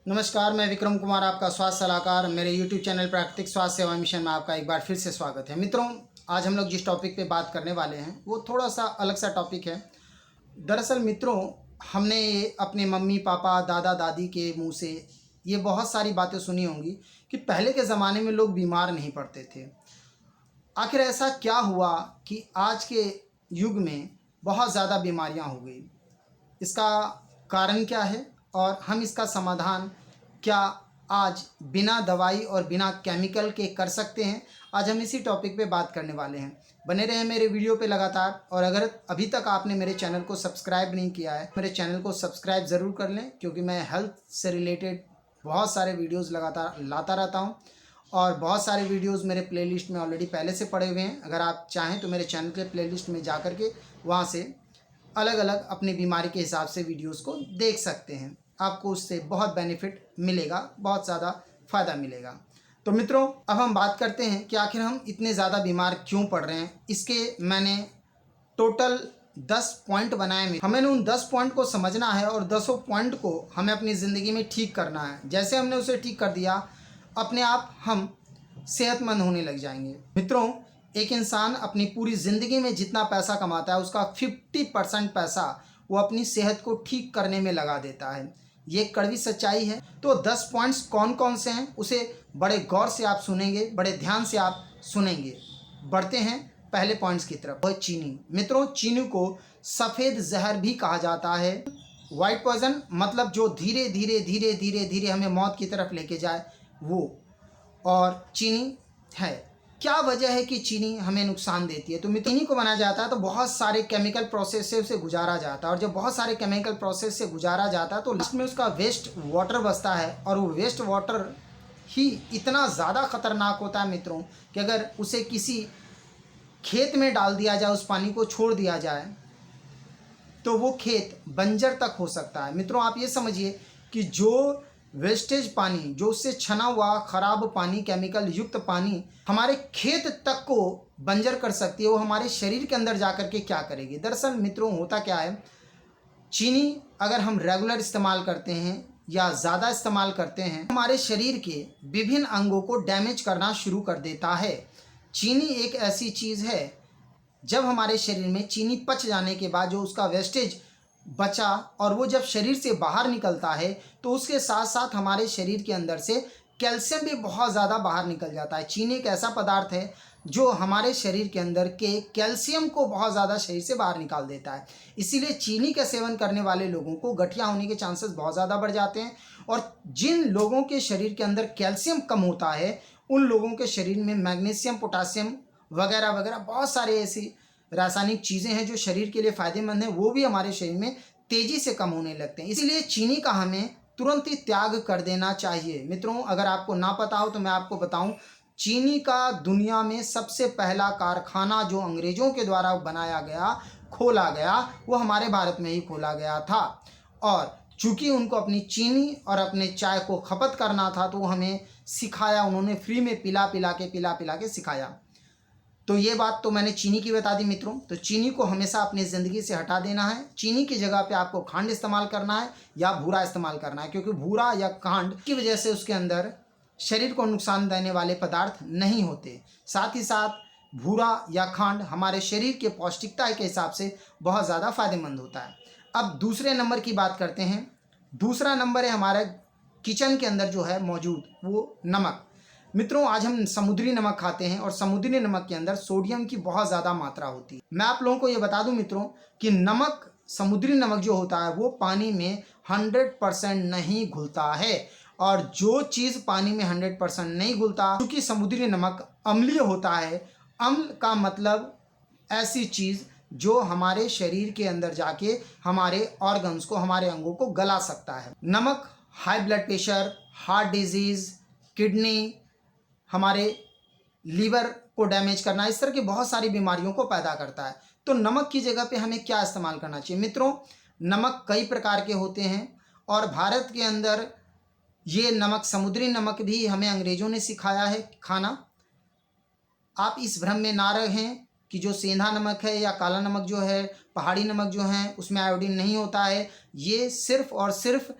नमस्कार, मैं विक्रम कुमार, आपका स्वास्थ्य सलाहकार। मेरे YouTube चैनल प्राकृतिक स्वास्थ्य सेवा मिशन में आपका एक बार फिर से स्वागत है। मित्रों, आज हम लोग जिस टॉपिक पे बात करने वाले हैं वो थोड़ा सा अलग सा टॉपिक है। दरअसल मित्रों, हमने अपने मम्मी पापा दादा दादी के मुंह से ये बहुत सारी बातें सुनी होंगी कि पहले के ज़माने में लोग बीमार नहीं पड़ते थे। आखिर ऐसा क्या हुआ कि आज के युग में बहुत ज़्यादा बीमारियां हो गई? इसका कारण क्या है और हम इसका समाधान क्या आज बिना दवाई और बिना केमिकल के कर सकते हैं? आज हम इसी टॉपिक पे बात करने वाले हैं। बने रहें मेरे वीडियो पे लगातार। और अगर अभी तक आपने मेरे चैनल को सब्सक्राइब नहीं किया है, मेरे चैनल को सब्सक्राइब ज़रूर कर लें, क्योंकि मैं हेल्थ से रिलेटेड बहुत सारे वीडियोज़ लगातार लाता रहता हूँ और बहुत सारे वीडियोज़ मेरे प्लेलिस्ट में ऑलरेडी पहले से पड़े हुए हैं। अगर आप चाहें तो मेरे चैनल के प्लेलिस्ट में जा कर के वहाँ से अलग अलग अपनी बीमारी के हिसाब से वीडियोस को देख सकते हैं। आपको उससे बहुत बेनिफिट मिलेगा, बहुत ज़्यादा फ़ायदा मिलेगा। तो मित्रों, अब हम बात करते हैं कि आखिर हम इतने ज़्यादा बीमार क्यों पड़ रहे हैं। इसके मैंने टोटल 10 पॉइंट बनाए। हमें उन 10 पॉइंट को समझना है और 10 पॉइंट को हमें अपनी ज़िंदगी में ठीक करना है। जैसे हमने उसे ठीक कर दिया, अपने आप हम सेहतमंद होने लग जाएंगे। मित्रों, एक इंसान अपनी पूरी ज़िंदगी में जितना पैसा कमाता है उसका 50% पैसा वो अपनी सेहत को ठीक करने में लगा देता है। ये कड़वी सच्चाई है। तो 10 पॉइंट्स कौन कौन से हैं उसे बड़े गौर से आप सुनेंगे, बड़े ध्यान से आप सुनेंगे। बढ़ते हैं पहले पॉइंट्स की तरफ। वह चीनी। मित्रों, चीनी को सफ़ेद जहर भी कहा जाता है। वाइट पॉइजन मतलब जो धीरे धीरे धीरे धीरे धीरे हमें मौत की तरफ लेके जाए, वो और चीनी है। क्या वजह है कि चीनी हमें नुकसान देती है? तो चीनी को बनाया जाता है तो बहुत सारे केमिकल प्रोसेस से उसे गुजारा जाता है, और जब बहुत सारे केमिकल प्रोसेस से गुजारा जाता है तो लास्ट में उसका वेस्ट वाटर बचता है। और वो वेस्ट वाटर ही इतना ज़्यादा खतरनाक होता है मित्रों कि अगर उसे किसी खेत में डाल दिया जाए, उस पानी को छोड़ दिया जाए, तो वो खेत बंजर तक हो सकता है। मित्रों, आप ये समझिए कि जो वेस्टेज पानी, जो उससे छना हुआ खराब पानी, केमिकल युक्त पानी हमारे खेत तक को बंजर कर सकती है, वो हमारे शरीर के अंदर जा कर के क्या करेगी? दरअसल मित्रों, होता क्या है, चीनी अगर हम रेगुलर इस्तेमाल करते हैं या ज़्यादा इस्तेमाल करते हैं, हमारे शरीर के विभिन्न अंगों को डैमेज करना शुरू कर देता है। चीनी एक ऐसी चीज़ है, जब हमारे शरीर में चीनी पच जाने के बाद जो उसका वेस्टेज बचा और वो जब शरीर से बाहर निकलता है तो उसके साथ साथ हमारे शरीर के अंदर से कैल्शियम भी बहुत ज़्यादा बाहर निकल जाता है। चीनी एक ऐसा पदार्थ है जो हमारे शरीर के अंदर के कैल्शियम को बहुत ज़्यादा शरीर से बाहर निकाल देता है। इसीलिए चीनी का सेवन करने वाले लोगों को गठिया होने के चांसेस बहुत ज़्यादा बढ़ जाते हैं। और जिन लोगों के शरीर के अंदर कैल्शियम कम होता है, उन लोगों के शरीर में मैग्नीशियम, पोटासियम वगैरह वगैरह बहुत सारे ऐसी रासायनिक चीज़ें हैं जो शरीर के लिए फ़ायदेमंद हैं, वो भी हमारे शरीर में तेज़ी से कम होने लगते हैं। इसलिए चीनी का हमें तुरंत ही त्याग कर देना चाहिए। मित्रों, अगर आपको ना पता हो तो मैं आपको बताऊं, चीनी का दुनिया में सबसे पहला कारखाना जो अंग्रेज़ों के द्वारा बनाया गया, खोला गया, वो हमारे भारत में ही खोला गया था। और चूँकि उनको अपनी चीनी और अपने चाय को खपत करना था, तो हमें सिखाया, उन्होंने फ्री में पिला पिला के सिखाया। तो ये बात तो मैंने चीनी की बता दी मित्रों। तो चीनी को हमेशा अपनी ज़िंदगी से हटा देना है। चीनी की जगह पे आपको खांड इस्तेमाल करना है या भूरा इस्तेमाल करना है, क्योंकि भूरा या खांड की वजह से उसके अंदर शरीर को नुकसान देने वाले पदार्थ नहीं होते। साथ ही साथ भूरा या खांड हमारे शरीर के पौष्टिकता के हिसाब से बहुत ज़्यादा फायदेमंद होता है। अब दूसरे नंबर की बात करते हैं। दूसरा नंबर है हमारे किचन के अंदर जो है मौजूद, वो नमक। मित्रों, आज हम समुद्री नमक खाते हैं और समुद्री नमक के अंदर सोडियम की बहुत ज़्यादा मात्रा होती है। मैं आप लोगों को ये बता दूं मित्रों कि नमक, समुद्री नमक जो होता है वो पानी में 100% नहीं घुलता है। और जो चीज़ पानी में 100% नहीं घुलता, क्योंकि समुद्री नमक अम्लीय होता है। अम्ल का मतलब ऐसी चीज़ जो हमारे शरीर के अंदर जाके हमारे ऑर्गन्स को, हमारे अंगों को गला सकता है। नमक high blood pressure, heart disease, kidney, हमारे लीवर को डैमेज करना, इस तरह की बहुत सारी बीमारियों को पैदा करता है। तो नमक की जगह पे हमें क्या इस्तेमाल करना चाहिए? मित्रों, नमक कई प्रकार के होते हैं और भारत के अंदर ये नमक, समुद्री नमक भी हमें अंग्रेज़ों ने सिखाया है खाना। आप इस भ्रम में ना रहें कि जो सेंधा नमक है या काला नमक जो है, पहाड़ी नमक जो है, उसमें आयोडीन नहीं होता है। ये सिर्फ़ और सिर्फ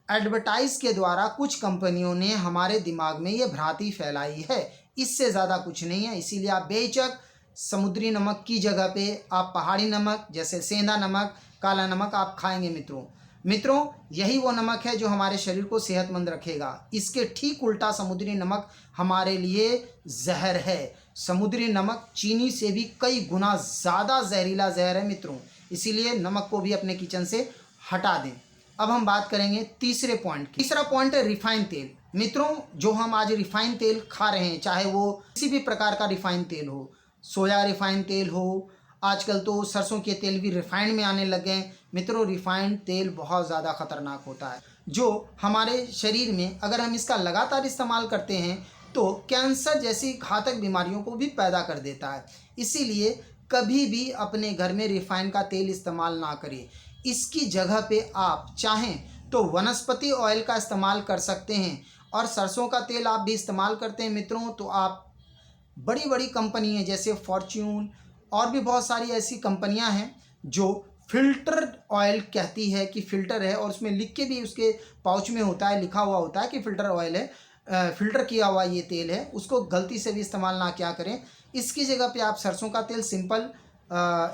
एडवर्टाइज के द्वारा कुछ कंपनियों ने हमारे दिमाग में ये भ्रांति फैलाई है, इससे ज़्यादा कुछ नहीं है। इसीलिए आप बेशक समुद्री नमक की जगह पे आप पहाड़ी नमक जैसे सेंधा नमक, काला नमक आप खाएंगे मित्रों यही वो नमक है जो हमारे शरीर को सेहतमंद रखेगा। इसके ठीक उल्टा समुद्री नमक हमारे लिए जहर है। समुद्री नमक चीनी से भी कई गुना ज़्यादा जहरीला जहर है मित्रों, इसीलिए नमक को भी अपने किचन से हटा दें। अब हम बात करेंगे तीसरे पॉइंट की। तीसरा पॉइंट है रिफाइंड तेल। मित्रों जो हम आज रिफाइंड तेल खा रहे हैं, चाहे वो किसी भी प्रकार का रिफाइंड तेल हो, सोया रिफाइंड तेल हो, आजकल तो सरसों के तेल भी रिफाइंड में आने लगे हैं। मित्रों रिफाइंड तेल बहुत ज़्यादा खतरनाक होता है, जो हमारे शरीर में अगर हम इसका लगातार इस्तेमाल करते हैं तो कैंसर जैसी घातक बीमारियों को भी पैदा कर देता है। इसीलिए कभी भी अपने घर में रिफाइंड का तेल इस्तेमाल ना करें। इसकी जगह पे आप चाहें तो वनस्पति ऑयल का इस्तेमाल कर सकते हैं, और सरसों का तेल आप भी इस्तेमाल करते हैं मित्रों तो आप बड़ी बड़ी कंपनी है जैसे फॉर्च्यून और भी बहुत सारी ऐसी कंपनियां हैं जो फिल्टर ऑयल कहती है कि फ़िल्टर है, और उसमें लिख के भी उसके पाउच में होता है, लिखा हुआ होता है कि फ़िल्टर ऑयल है, फ़िल्टर किया हुआ ये तेल है। उसको गलती से भी इस्तेमाल ना किया करें। इसकी जगह पे आप सरसों का तेल सिंपल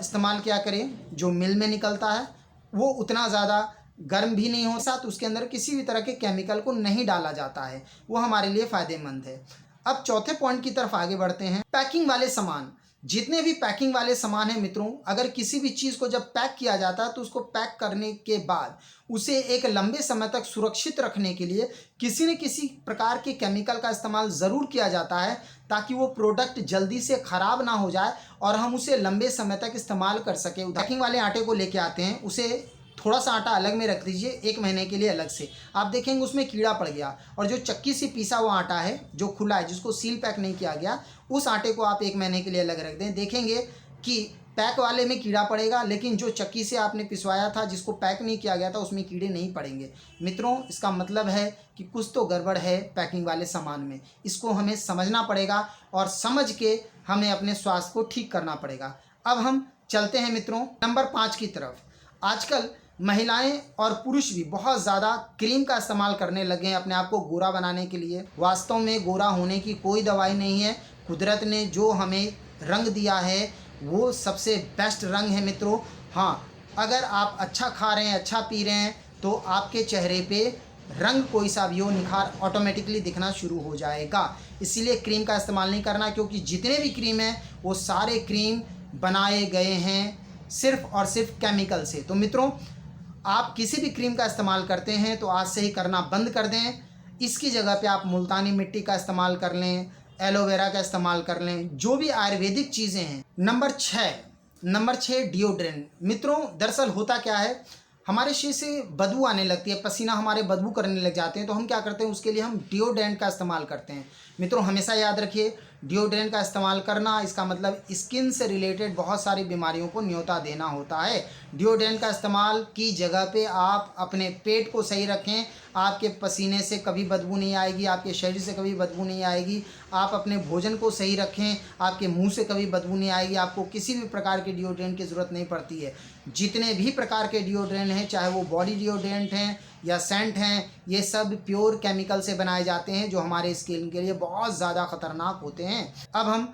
इस्तेमाल किया करें जो मिल में निकलता है। वो उतना ज़्यादा गर्म भी नहीं हो, साथ उसके अंदर किसी भी तरह के केमिकल को नहीं डाला जाता है, वो हमारे लिए फ़ायदेमंद है। अब चौथे पॉइंट की तरफ आगे बढ़ते हैं। पैकिंग वाले सामान, जितने भी पैकिंग वाले सामान हैं मित्रों, अगर किसी भी चीज़ को जब पैक किया जाता है तो उसको पैक करने के बाद उसे एक लंबे समय तक सुरक्षित रखने के लिए किसी न किसी प्रकार के केमिकल का इस्तेमाल ज़रूर किया जाता है, ताकि वो प्रोडक्ट जल्दी से ख़राब ना हो जाए और हम उसे लंबे समय तक इस्तेमाल कर सकें। पैकिंग वाले आटे को लेके आते हैं, उसे थोड़ा सा आटा अलग में रख दीजिए 1 महीने के लिए अलग से। आप देखेंगे उसमें कीड़ा पड़ गया, और जो चक्की से पीसा हुआ आटा है जो खुला है, जिसको सील पैक नहीं किया गया, उस आटे को आप 1 महीने के लिए अलग रख दें। देखेंगे कि पैक वाले में कीड़ा पड़ेगा, लेकिन जो चक्की से आपने पिसवाया था जिसको पैक नहीं किया गया था उसमें कीड़े नहीं पड़ेंगे। मित्रों इसका मतलब है कि कुछ तो गड़बड़ है पैकिंग वाले सामान में। इसको हमें समझना पड़ेगा और समझ के हमें अपने स्वास्थ्य को ठीक करना पड़ेगा। अब हम चलते हैं मित्रों नंबर 5 की तरफ। आजकल महिलाएं और पुरुष भी बहुत ज़्यादा क्रीम का इस्तेमाल करने लगे हैं अपने आप को गोरा बनाने के लिए। वास्तव में गोरा होने की कोई दवाई नहीं है। कुदरत ने जो हमें रंग दिया है वो सबसे बेस्ट रंग है मित्रों। हाँ, अगर आप अच्छा खा रहे हैं, अच्छा पी रहे हैं, तो आपके चेहरे पे रंग कोई सा भी हो, निखार ऑटोमेटिकली दिखना शुरू हो जाएगा। इसीलिए क्रीम का इस्तेमाल नहीं करना, क्योंकि जितने भी क्रीम हैं वो सारे क्रीम बनाए गए हैं सिर्फ और सिर्फ केमिकल से। तो मित्रों आप किसी भी क्रीम का इस्तेमाल करते हैं तो आज से ही करना बंद कर दें। इसकी जगह पे आप मुल्तानी मिट्टी का इस्तेमाल कर लें, एलोवेरा का इस्तेमाल कर लें, जो भी आयुर्वेदिक चीज़ें हैं। Number 6 deodorant. मित्रों दरअसल होता क्या है, हमारे शरीर से बदबू आने लगती है, पसीना हमारे बदबू करने लग जाते हैं, तो हम क्या करते हैं उसके लिए हम डिओड्रेंट का इस्तेमाल करते हैं। मित्रों हमेशा याद रखिए डिओड्रेंट का इस्तेमाल करना, इसका मतलब स्किन से रिलेटेड बहुत सारी बीमारियों को न्योता देना होता है। डिओड्रेंट का इस्तेमाल की जगह पे आप अपने पेट को सही रखें। आपके पसीने से कभी बदबू नहीं आएगी, आपके शरीर से कभी बदबू नहीं आएगी। आप अपने भोजन को सही रखें, आपके मुंह से कभी बदबू नहीं आएगी। आपको किसी भी प्रकार के डिओड्रेंट की ज़रूरत नहीं पड़ती है। जितने भी प्रकार के डिओड्रेंट हैं, चाहे वो बॉडी डिओड्रेंट हैं या सेंट हैं, ये सब प्योर केमिकल से बनाए जाते हैं जो हमारे स्किन के लिए बहुत ज़्यादा खतरनाक होते हैं। अब हम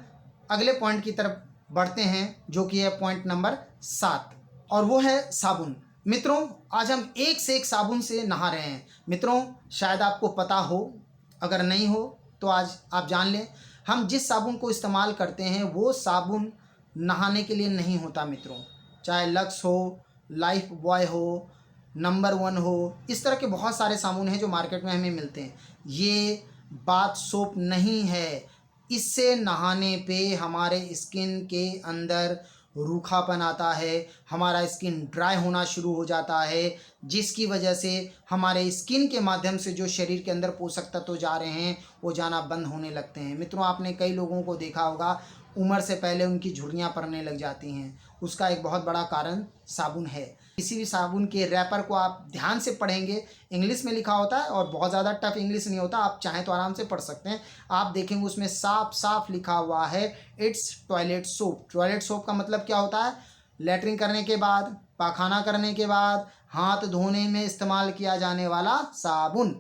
अगले पॉइंट की तरफ बढ़ते हैं जो कि है पॉइंट नंबर 7, और वो है साबुन। मित्रों आज हम एक से एक साबुन से नहा रहे हैं। मित्रों शायद आपको पता हो, अगर नहीं हो तो आज आप जान लें, हम जिस साबुन को इस्तेमाल करते हैं वो साबुन नहाने के लिए नहीं होता मित्रों। चाहे लक्स हो, लाइफ बॉय हो, नंबर 1 हो, इस तरह के बहुत सारे साबुन हैं जो मार्केट में हमें मिलते हैं। ये बात सोप नहीं है। इससे नहाने पे हमारे स्किन के अंदर रूखापन आता है, हमारा स्किन ड्राई होना शुरू हो जाता है, जिसकी वजह से हमारे स्किन के माध्यम से जो शरीर के अंदर पोषक तत्व जा रहे हैं वो जाना बंद होने लगते हैं। मित्रों आपने कई लोगों को देखा होगा उम्र से पहले उनकी झुर्रियाँ पड़ने लग जाती हैं। उसका एक बहुत बड़ा कारण साबुन है। किसी भी साबुन के रैपर को आप ध्यान से पढ़ेंगे, इंग्लिश में लिखा होता है और बहुत ज़्यादा टफ इंग्लिश नहीं होता, आप चाहें तो आराम से पढ़ सकते हैं। आप देखेंगे उसमें साफ साफ लिखा हुआ है it's toilet soap. Toilet soap का मतलब क्या होता है, लेटरिन करने के बाद, पाखाना करने के बाद, हाथ धोने में इस्तेमाल किया जाने वाला साबुन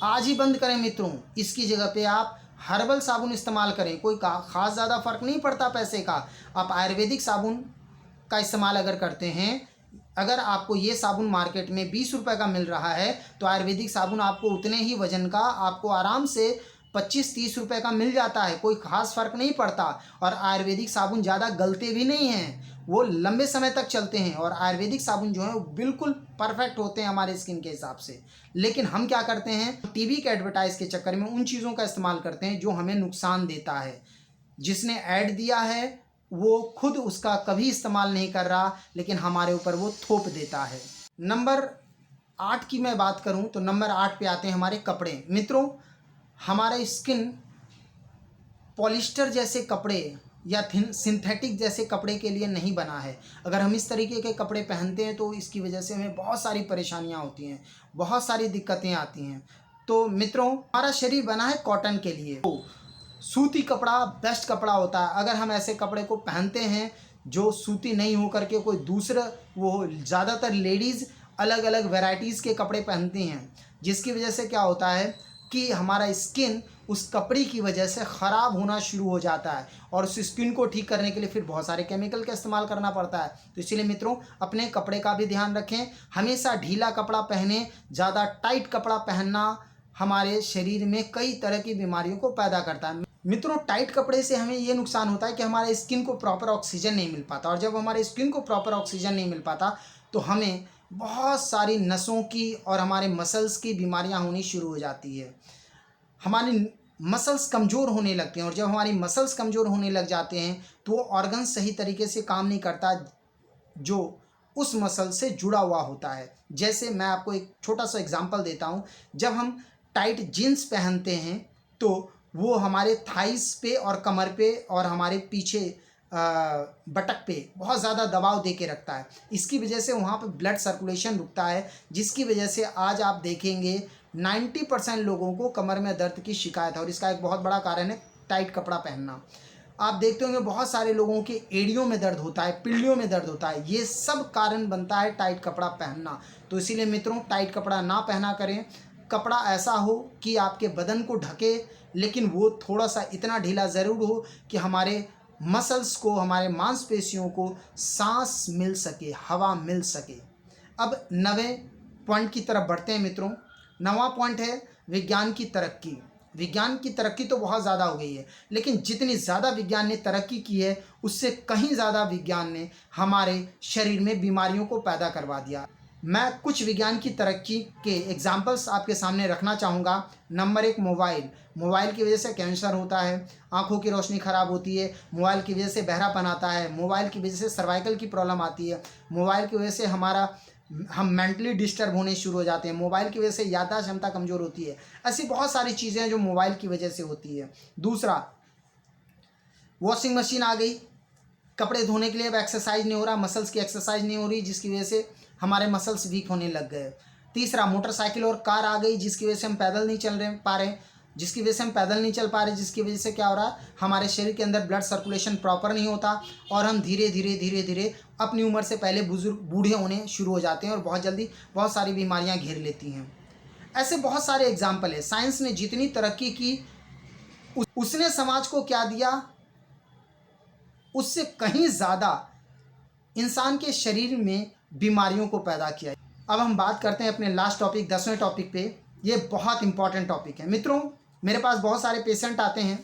आज ही बंद करें मित्रों। इसकी जगह पे आप हर्बल साबुन इस्तेमाल करें। कोई खास ज़्यादा फर्क नहीं पड़ता पैसे का। आप आयुर्वेदिक साबुन का इस्तेमाल अगर करते हैं, अगर आपको ये साबुन मार्केट में 20 रुपये का मिल रहा है तो आयुर्वेदिक साबुन आपको उतने ही वजन का आपको आराम से 25-30 रुपये का मिल जाता है। कोई ख़ास फ़र्क नहीं पड़ता। और आयुर्वेदिक साबुन ज़्यादा गलते भी नहीं हैं, वो लंबे समय तक चलते हैं। और आयुर्वेदिक साबुन जो है वो बिल्कुल परफेक्ट होते हैं हमारे स्किन के हिसाब से। लेकिन हम क्या करते हैं, टीवी के एडवर्टाइज के चक्कर में उन चीज़ों का इस्तेमाल करते हैं जो हमें नुकसान देता है। जिसने ऐड दिया है वो खुद उसका कभी इस्तेमाल नहीं कर रहा, लेकिन हमारे ऊपर वो थोप देता है। नंबर 8 की मैं बात करूं तो नंबर 8 पे आते हैं हमारे कपड़े। मित्रों, हमारा स्किन पॉलिस्टर जैसे कपड़े या सिंथेटिक जैसे कपड़े के लिए नहीं बना है। अगर हम इस तरीके के कपड़े पहनते हैं तो इसकी वजह से हमें बहुत सारी परेशानियां होती हैं, बहुत सारी दिक्कतें आती हैं। तो मित्रों, हमारा शरीर बना है कॉटन के लिए। तो सूती कपड़ा बेस्ट कपड़ा होता है। अगर हम ऐसे कपड़े को पहनते हैं जो सूती नहीं हो करके कोई दूसरा, वो ज़्यादातर लेडीज़ अलग अलग वैरायटीज़ के कपड़े पहनती हैं, जिसकी वजह से क्या होता है कि हमारा स्किन उस कपड़े की वजह से ख़राब होना शुरू हो जाता है। और उस स्किन को ठीक करने के लिए फिर बहुत सारे केमिकल का इस्तेमाल करना पड़ता है। तो इसीलिए मित्रों, अपने कपड़े का भी ध्यान रखें। हमेशा ढीला कपड़ा पहने। ज़्यादा टाइट कपड़ा पहनना हमारे शरीर में कई तरह की बीमारियों को पैदा करता है। मित्रों, टाइट कपड़े से हमें ये नुकसान होता है कि हमारे स्किन को प्रॉपर ऑक्सीजन नहीं मिल पाता। और जब हमारे स्किन को प्रॉपर ऑक्सीजन नहीं मिल पाता तो हमें बहुत सारी नसों की और हमारे मसल्स की बीमारियां होनी शुरू हो जाती है। हमारी मसल्स कमज़ोर होने लगते हैं। और जब हमारी मसल्स कमज़ोर होने लग जाते हैं तो वो ऑर्गन सही तरीके से काम नहीं करता जो उस मसल से जुड़ा हुआ होता है। जैसे मैं आपको एक छोटा सा एग्जांपल देता हूँ। जब हम टाइट जीन्स पहनते हैं तो वो हमारे थाइस पे और कमर पे और हमारे पीछे बटक पे बहुत ज़्यादा दबाव दे के रखता है। इसकी वजह से वहाँ पे ब्लड सर्कुलेशन रुकता है, जिसकी वजह से आज आप देखेंगे 90% लोगों को कमर में दर्द की शिकायत है। और इसका एक बहुत बड़ा कारण है टाइट कपड़ा पहनना। आप देखते होंगे बहुत सारे लोगों के एड़ियों में दर्द होता है, पिल्लियों में दर्द होता है। ये सब कारण बनता है टाइट कपड़ा पहनना। तो इसीलिए मित्रों, टाइट कपड़ा ना पहना करें। कपड़ा ऐसा हो कि आपके बदन को ढके, लेकिन वो थोड़ा सा इतना ढीला ज़रूर हो कि हमारे मसल्स को, हमारे मांसपेशियों को सांस मिल सके, हवा मिल सके। अब 9वें पॉइंट की तरफ बढ़ते हैं मित्रों। 9वां पॉइंट है विज्ञान की तरक्की। विज्ञान की तरक्की तो बहुत ज़्यादा हो गई है, लेकिन जितनी ज़्यादा विज्ञान ने तरक्की की है उससे कहीं ज़्यादा विज्ञान ने हमारे शरीर में बीमारियों को पैदा करवा दिया। मैं कुछ विज्ञान की तरक्की के एग्जाम्पल्स आपके सामने रखना चाहूँगा। नंबर 1, मोबाइल की वजह से कैंसर होता है, आँखों की रोशनी ख़राब होती है। मोबाइल की वजह से बहरापन आता है। मोबाइल की वजह से सर्वाइकल की प्रॉब्लम आती है। मोबाइल की वजह से हम मेंटली डिस्टर्ब होने शुरू हो जाते हैं। मोबाइल की वजह से याददाश्त क्षमता कमज़ोर होती है। ऐसी बहुत सारी चीज़ें हैं जो मोबाइल की वजह से होती है। दूसरा, वॉशिंग मशीन आ गई। कपड़े धोने के लिए अब एक्सरसाइज नहीं हो रहा, मसल्स की एक्सरसाइज नहीं हो रही, जिसकी वजह से हमारे मसल्स वीक होने लग गए। तीसरा, मोटरसाइकिल और कार आ गई, जिसकी वजह से हम पैदल नहीं चल पा रहे, जिसकी वजह से क्या हो रहा है, हमारे शरीर के अंदर ब्लड सर्कुलेशन प्रॉपर नहीं होता और हम धीरे धीरे अपनी उम्र से पहले बूढ़े होने शुरू हो जाते हैं और बहुत जल्दी बहुत सारी बीमारियां घेर लेती हैं। ऐसे बहुत सारे एग्जाम्पल है। साइंस ने जितनी तरक्की की उसने समाज को क्या दिया, उससे कहीं ज़्यादा इंसान के शरीर में बीमारियों को पैदा किया। अब हम बात करते हैं अपने लास्ट टॉपिक, 10वें टॉपिक पे। ये बहुत इंपॉर्टेंट टॉपिक है मित्रों। मेरे पास बहुत सारे पेशेंट आते हैं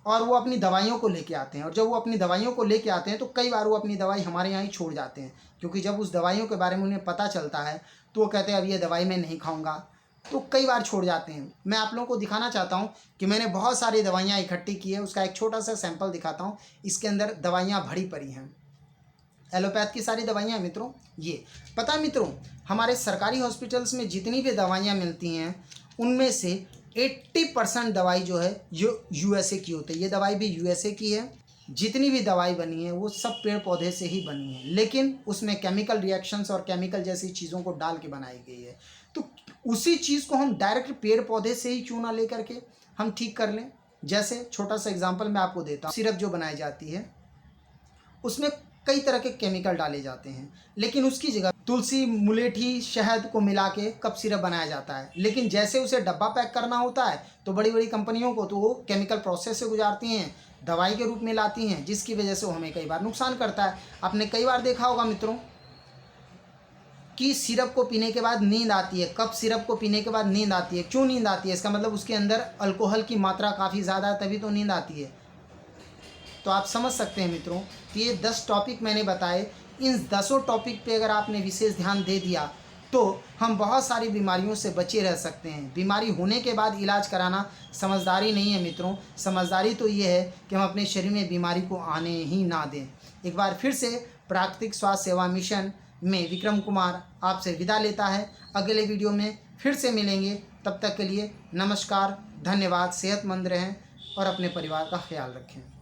और वो अपनी दवाइयों को लेके आते हैं। और जब वो अपनी दवाइयों को लेके आते हैं तो कई बार वो अपनी दवाई हमारे यहाँ ही छोड़ जाते हैं, क्योंकि जब उस दवाइयों के बारे में उन्हें पता चलता है तो वो कहते हैं अब ये दवाई मैं नहीं खाऊंगा, तो कई बार छोड़ जाते हैं। मैं आप लोगों को दिखाना चाहता हूँ कि मैंने बहुत सारी दवाइयाँ इकट्ठी की है। उसका एक छोटा सा सैंपल दिखाता हूँ। इसके अंदर दवाइयाँ भरी पड़ी हैं, एलोपैथ की सारी दवाइयाँ हैं मित्रों। ये पता है मित्रों, हमारे सरकारी हॉस्पिटल्स में जितनी भी दवाइयाँ मिलती हैं उनमें से 80% दवाई जो है यूएसए की होती है। ये दवाई भी यूएसए की है। जितनी भी दवाई बनी है वो सब पेड़ पौधे से ही बनी है, लेकिन उसमें केमिकल रिएक्शंस और केमिकल जैसी चीज़ों को डाल के बनाई गई है। तो उसी चीज़ को हम डायरेक्ट पेड़ पौधे से ही क्यों ना ले करके हम ठीक कर लें। जैसे छोटा सा एग्जाम्पल मैं आपको देता हूँ। सिरप जो बनाई जाती है उसमें कई तरह के केमिकल डाले जाते हैं, लेकिन उसकी जगह तुलसी, मुलेठी, शहद को मिला के कप सिरप बनाया जाता है। लेकिन जैसे उसे डब्बा पैक करना होता है तो बड़ी बड़ी कंपनियों को तो वो केमिकल प्रोसेस से गुजारती हैं, दवाई के रूप में लाती हैं, जिसकी वजह से वो हमें कई बार नुकसान करता है। आपने कई बार देखा होगा मित्रों कि सिरप को पीने के बाद नींद आती है, कप सिरप को पीने के बाद नींद आती है। क्यों नींद आती है? इसका मतलब उसके अंदर अल्कोहल की मात्रा काफ़ी ज़्यादा है, तभी तो नींद आती है। तो आप समझ सकते हैं मित्रों कि ये 10 टॉपिक मैंने बताए, इन 10 टॉपिक पे अगर आपने विशेष ध्यान दे दिया तो हम बहुत सारी बीमारियों से बचे रह सकते हैं। बीमारी होने के बाद इलाज कराना समझदारी नहीं है मित्रों। समझदारी तो ये है कि हम अपने शरीर में बीमारी को आने ही ना दें। एक बार फिर से प्राकृतिक स्वास्थ्य सेवा मिशन में विक्रम कुमार आपसे विदा लेता है। अगले वीडियो में फिर से मिलेंगे, तब तक के लिए नमस्कार, धन्यवाद। सेहतमंद रहें और अपने परिवार का ख्याल रखें।